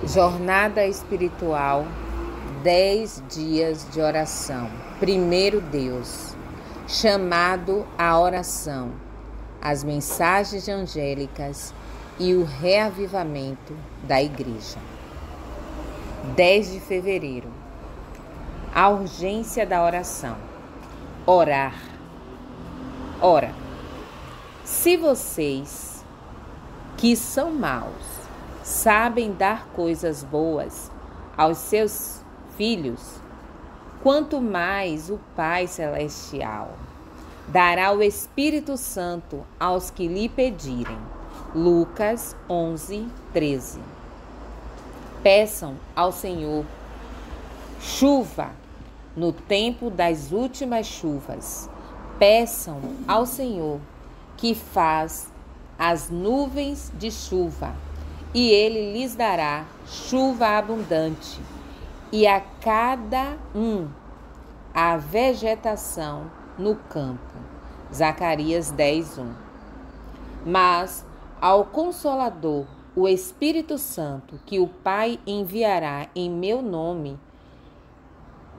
Jornada espiritual, 10 dias de oração. Primeiro Deus, chamado à oração, as mensagens angélicas e o reavivamento da Igreja. 10 de fevereiro, a urgência da oração. Orar. Ora, se vocês que são maus sabem dar coisas boas aos seus filhos, quanto mais o Pai Celestial dará o Espírito Santo aos que lhe pedirem. Lucas 11:13. Peçam ao Senhor chuva no tempo das últimas chuvas. Peçam ao Senhor que faz as nuvens de chuva, e Ele lhes dará chuva abundante, e a cada a vegetação no campo. Zacarias 10:1. Mas ao Consolador, o Espírito Santo, que o Pai enviará em meu nome,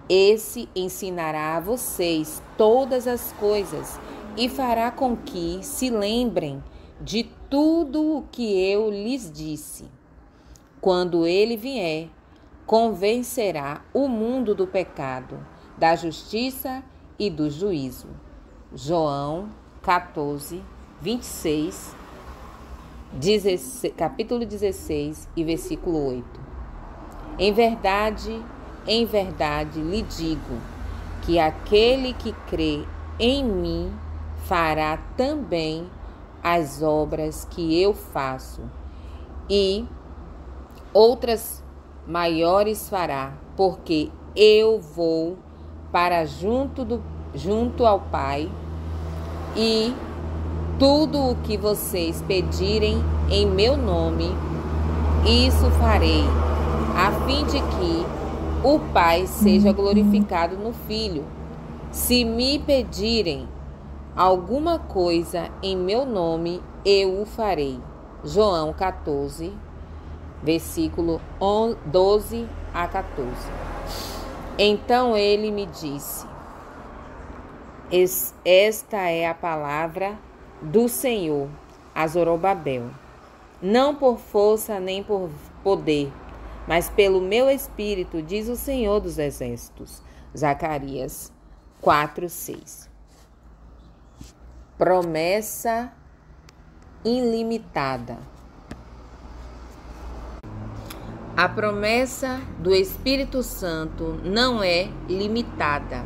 esse ensinará a vocês todas as coisas e fará com que se lembrem de tudo o que eu lhes disse. Quando ele vier, convencerá o mundo do pecado, da justiça e do juízo. João 14, 26, capítulo 16 e versículo 8. Em verdade lhe digo que aquele que crê em mim fará também as obras que eu faço, e outras maiores fará, porque eu vou para junto ao Pai, e tudo o que vocês pedirem em meu nome, isso farei, a fim de que o Pai seja glorificado no Filho. Se me pedirem alguma coisa em meu nome, eu o farei. João 14, versículo 12 a 14. Então ele me disse: esta é a palavra do Senhor a Zorobabel, não por força nem por poder, mas pelo meu Espírito, diz o Senhor dos Exércitos. Zacarias 4:6. Promessa ilimitada. A promessa do Espírito Santo não é limitada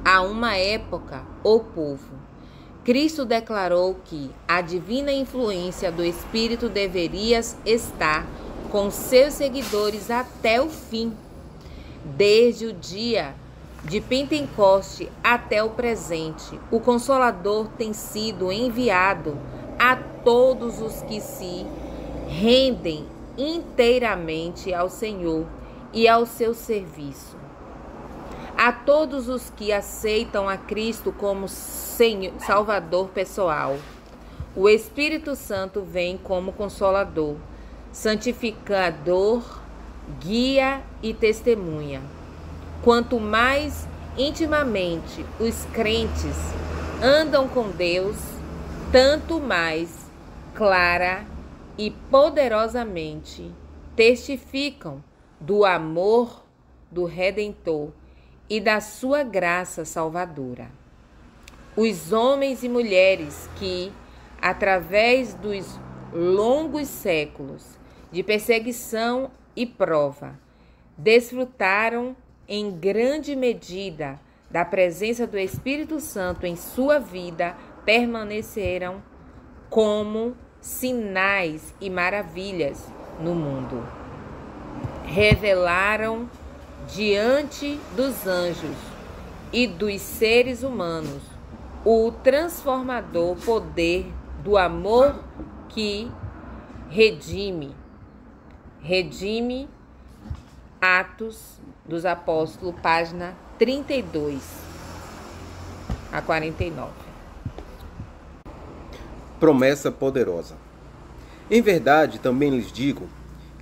a uma época ou povo. Cristo declarou que a divina influência do Espírito deveria estar com seus seguidores até o fim. Desde o dia de Pentecoste até o presente, o Consolador tem sido enviado a todos os que se rendem inteiramente ao Senhor e ao seu serviço. A todos os que aceitam a Cristo como Salvador pessoal, o Espírito Santo vem como Consolador, santificador, guia e testemunha. Quanto mais intimamente os crentes andam com Deus, tanto mais clara e poderosamente testificam do amor do Redentor e da sua graça salvadora. Os homens e mulheres que, através dos longos séculos de perseguição e prova, desfrutaram em grande medida da presença do Espírito Santo em sua vida, permaneceram como sinais e maravilhas no mundo. Revelaram diante dos anjos e dos seres humanos o transformador poder do amor que redime. Atos dos Apóstolos, página 32 a 49. Promessa poderosa. Em verdade, também lhes digo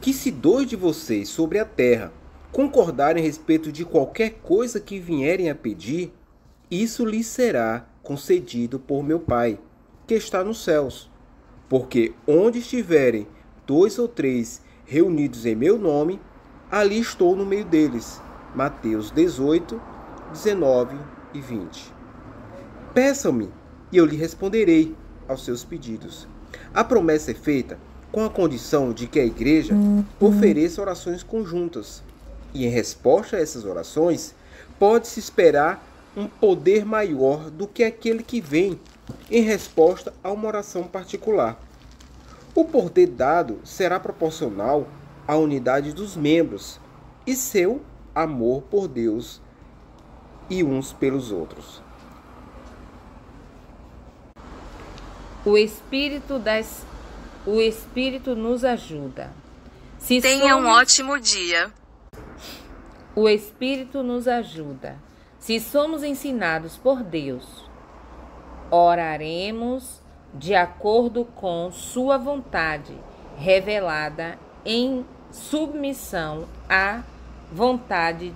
que se dois de vocês sobre a terra concordarem a respeito de qualquer coisa que vierem a pedir, isso lhes será concedido por meu Pai, que está nos céus. Porque onde estiverem 2 ou 3 reunidos em meu nome, ali estou no meio deles. Mateus 18, 19 e 20. Peçam-me, e eu lhe responderei aos seus pedidos. A promessa é feita com a condição de que a igreja ofereça orações conjuntas. E em resposta a essas orações, pode-se esperar um poder maior do que aquele que vem em resposta a uma oração particular. O poder dado será proporcional à unidade dos membros e seu amor por Deus e uns pelos outros. O Espírito nos ajuda. Tenha um ótimo dia. O Espírito nos ajuda. Se somos ensinados por Deus, oraremos de acordo com sua vontade, revelada em submissão à vontade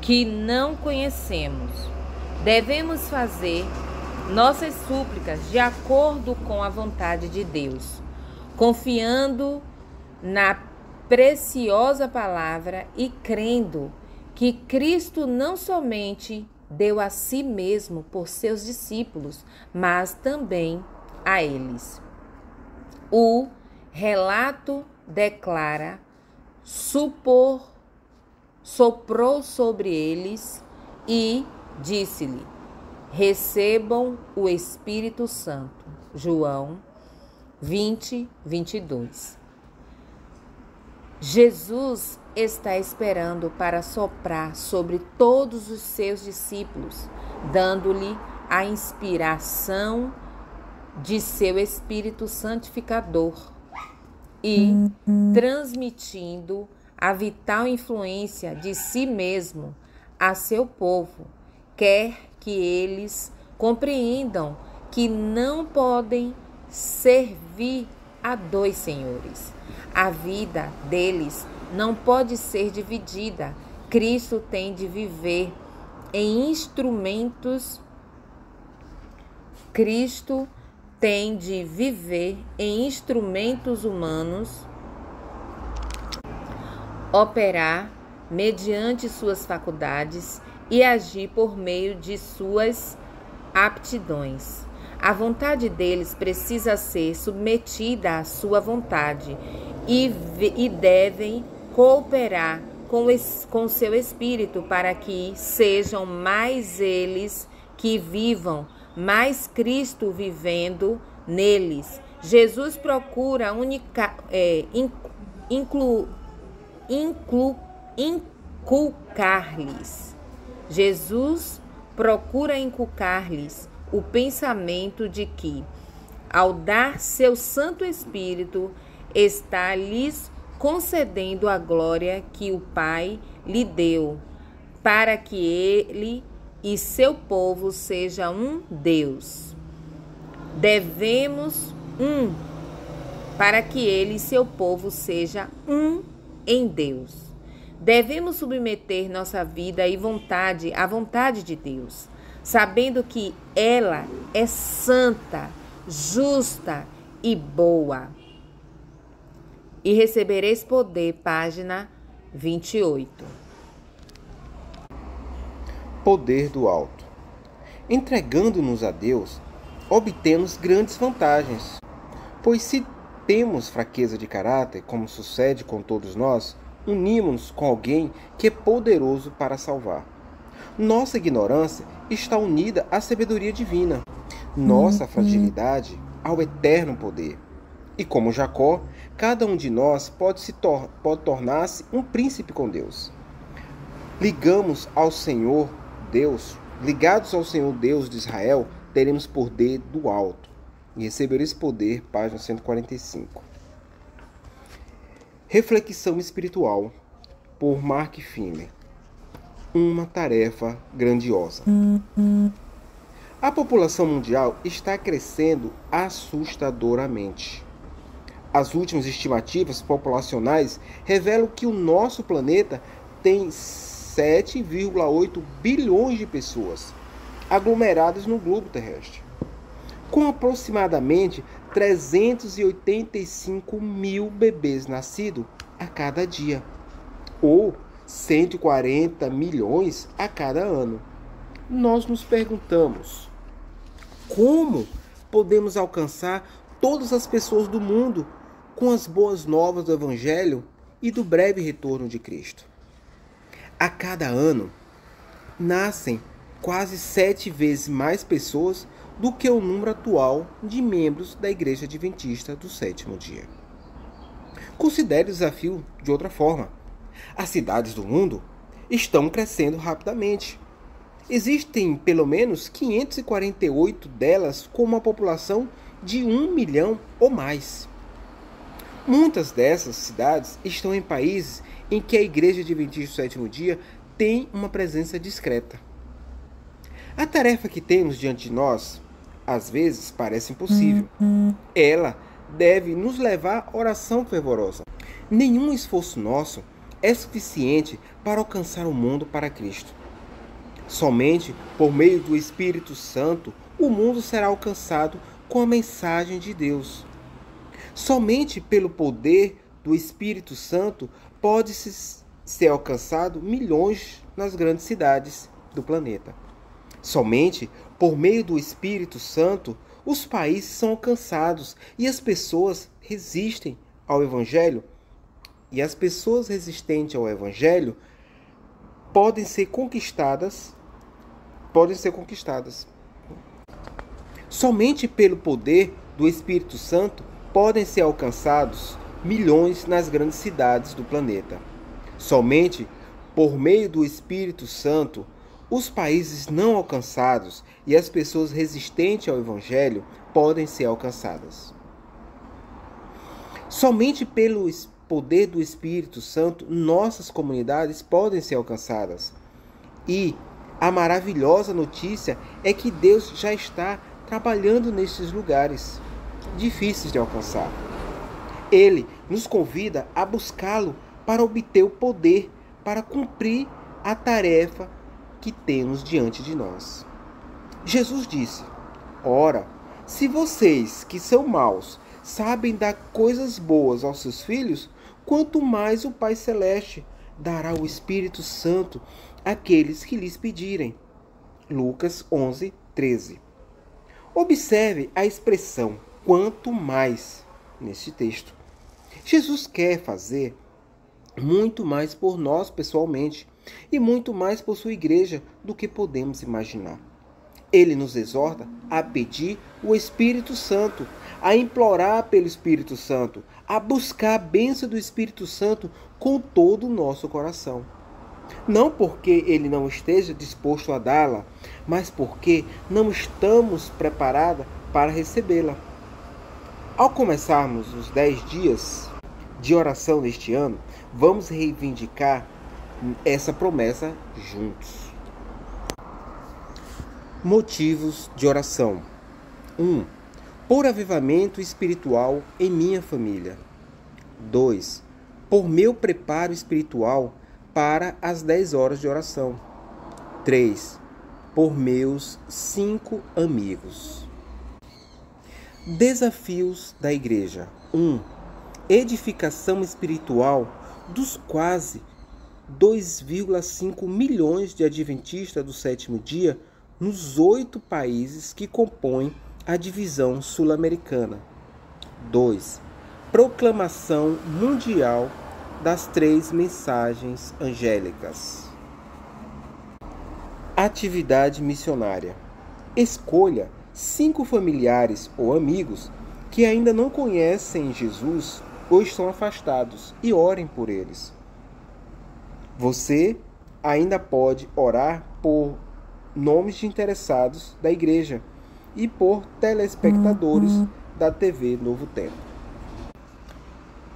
que não conhecemos. Devemos fazer nossas súplicas de acordo com a vontade de Deus, confiando na preciosa palavra e crendo que Cristo não somente deu a si mesmo por seus discípulos, mas também a eles. O relato declara: soprou sobre eles e disse-lhe: recebam o Espírito Santo. João 20, 22. Jesus está esperando para soprar sobre todos os seus discípulos, dando-lhe a inspiração de seu Espírito Santificador e transmitindo a vital influência de si mesmo a seu povo. Quer que eles compreendam que não podem servir a dois senhores. A vida deles não pode ser dividida. Cristo tem de viver em instrumentos. Cristo tem de viver em instrumentos humanos, operar mediante suas faculdades e agir por meio de suas aptidões. A vontade deles precisa ser submetida à sua vontade e devem cooperar com seu espírito para que sejam mais eles que vivam, mais Cristo vivendo neles. Jesus procura inculcar-lhes. Jesus procura inculcar-lhes o pensamento de que, ao dar seu Santo Espírito, está lhes concedendo a glória que o Pai lhe deu, para que ele e seu povo sejam um Deus. Devemos para que ele e seu povo seja um em Deus. Devemos submeter nossa vida e vontade à vontade de Deus, sabendo que ela é santa, justa e boa. E recebereis poder, página 28. Poder do alto. Entregando-nos a Deus, obtemos grandes vantagens, pois se temos fraqueza de caráter, como sucede com todos nós, unimos-nos com alguém que é poderoso para salvar. Nossa ignorância está unida à sabedoria divina, nossa fragilidade ao eterno poder. E como Jacó, cada um de nós pode tornar-se um príncipe com Deus. Ligados ao Senhor Deus de Israel, teremos poder do alto. E receber esse poder, página 145. Reflexão espiritual, por Mark Finley. Uma tarefa grandiosa. A população mundial está crescendo assustadoramente. As últimas estimativas populacionais revelam que o nosso planeta tem 7,8 bilhões de pessoas aglomeradas no globo terrestre, com aproximadamente 385 mil bebês nascidos a cada dia, ou 140 milhões a cada ano. Nós nos perguntamos: como podemos alcançar todas as pessoas do mundo com as boas novas do Evangelho e do breve retorno de Cristo? A cada ano, nascem quase 7 vezes mais pessoas do que o número atual de membros da Igreja Adventista do Sétimo Dia. Considere o desafio de outra forma. As cidades do mundo estão crescendo rapidamente. Existem pelo menos 548 delas com uma população de 1 milhão ou mais. Muitas dessas cidades estão em países em que a Igreja Adventista do Sétimo Dia tem uma presença discreta. A tarefa que temos diante de nós, às vezes, parece impossível. Ela deve nos levar à oração fervorosa. Nenhum esforço nosso é suficiente para alcançar o mundo para Cristo. Somente por meio do Espírito Santo o mundo será alcançado com a mensagem de Deus. Somente pelo poder do Espírito Santo pode-se ser alcançado milhões nas grandes cidades do planeta. Somente por meio do Espírito Santo os países são alcançados e as pessoas resistem ao Evangelho. E as pessoas resistentes ao Evangelho podem ser conquistadas. Somente pelo poder do Espírito Santo podem ser alcançados milhões nas grandes cidades do planeta. Somente por meio do Espírito Santo, os países não alcançados e as pessoas resistentes ao Evangelho podem ser alcançadas. Somente pelo poder do Espírito Santo, nossas comunidades podem ser alcançadas. E a maravilhosa notícia é que Deus já está trabalhando nesses lugares difíceis de alcançar. Ele nos convida a buscá-lo para obter o poder para cumprir a tarefa que temos diante de nós. Jesus disse: ora, se vocês que são maus sabem dar coisas boas aos seus filhos, quanto mais o Pai Celeste dará o Espírito Santo àqueles que lhes pedirem. Lucas 11, 13. Observe a expressão quanto mais neste texto. Jesus quer fazer muito mais por nós pessoalmente e muito mais por sua igreja do que podemos imaginar. Ele nos exorta a pedir o Espírito Santo, a implorar pelo Espírito Santo, a buscar a bênção do Espírito Santo com todo o nosso coração. Não porque ele não esteja disposto a dá-la, mas porque não estamos preparados para recebê-la. Ao começarmos os 10 dias de oração deste ano, vamos reivindicar essa promessa juntos. Motivos de oração. 1. Por avivamento espiritual em minha família. 2. Por meu preparo espiritual para as 10 horas de oração. 3. Por meus 5 amigos. Desafios da igreja. 1. Edificação espiritual dos quase 2,5 milhões de adventistas do sétimo dia nos 8 países que compõem a divisão sul-americana. 2. Proclamação mundial das 3 mensagens angélicas. Atividade missionária. Escolha 5 familiares ou amigos que ainda não conhecem Jesus ou estão afastados e orem por eles. Você ainda pode orar por nomes de interessados da igreja e por telespectadores da TV Novo Tempo.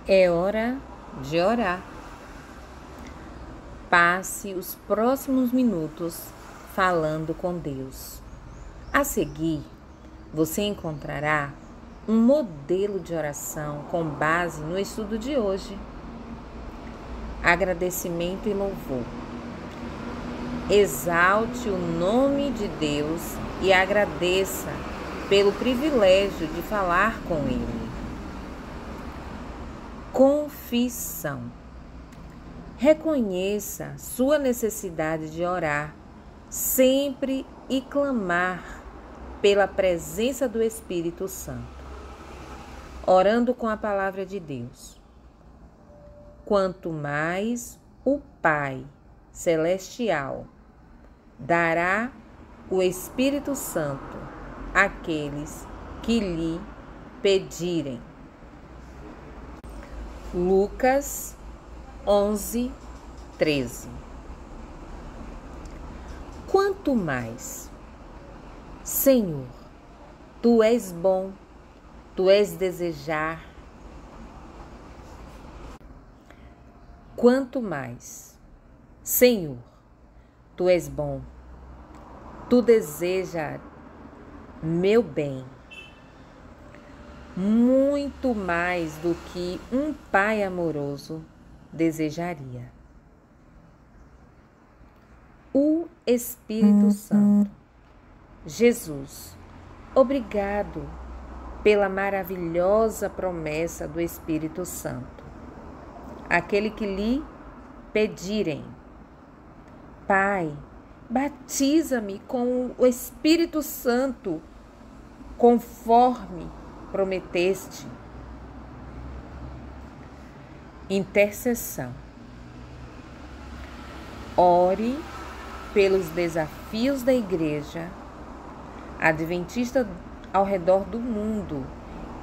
É hora de orar. Passe os próximos minutos falando com Deus. A seguir, você encontrará um modelo de oração com base no estudo de hoje. Agradecimento e louvor. Exalte o nome de Deus e agradeça pelo privilégio de falar com Ele. Confissão. Reconheça sua necessidade de orar sempre e clamar pela presença do Espírito Santo, orando com a palavra de Deus. Quanto mais o Pai Celestial dará o Espírito Santo àqueles que lhe pedirem. Lucas 11:13. Quanto mais, Senhor, Tu és bom, Tu és desejar. Quanto mais, Senhor, Tu és bom, Tu deseja meu bem, muito mais do que um pai amoroso desejaria. O Espírito Santo. Jesus, obrigado pela maravilhosa promessa do Espírito Santo. Aquele que lhe pedirem. Pai, batiza-me com o Espírito Santo, conforme prometeste. Intercessão. Ore pelos desafios da Igreja Adventista ao redor do mundo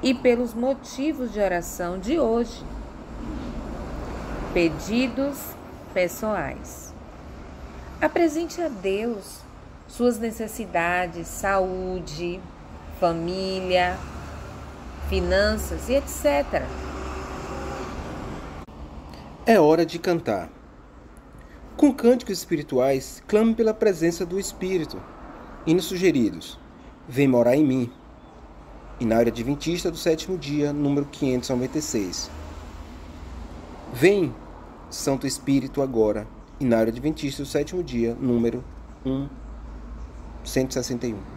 e pelos motivos de oração de hoje. Pedidos pessoais. Apresente a Deus suas necessidades, saúde, família, finanças e etc. É hora de cantar. Com cânticos espirituais, clame pela presença do Espírito. Hinos sugeridos. Vem morar em mim. Inário Adventista do sétimo dia, número 596. Vem, Santo Espírito, agora. Inário Adventista do sétimo dia, número 161.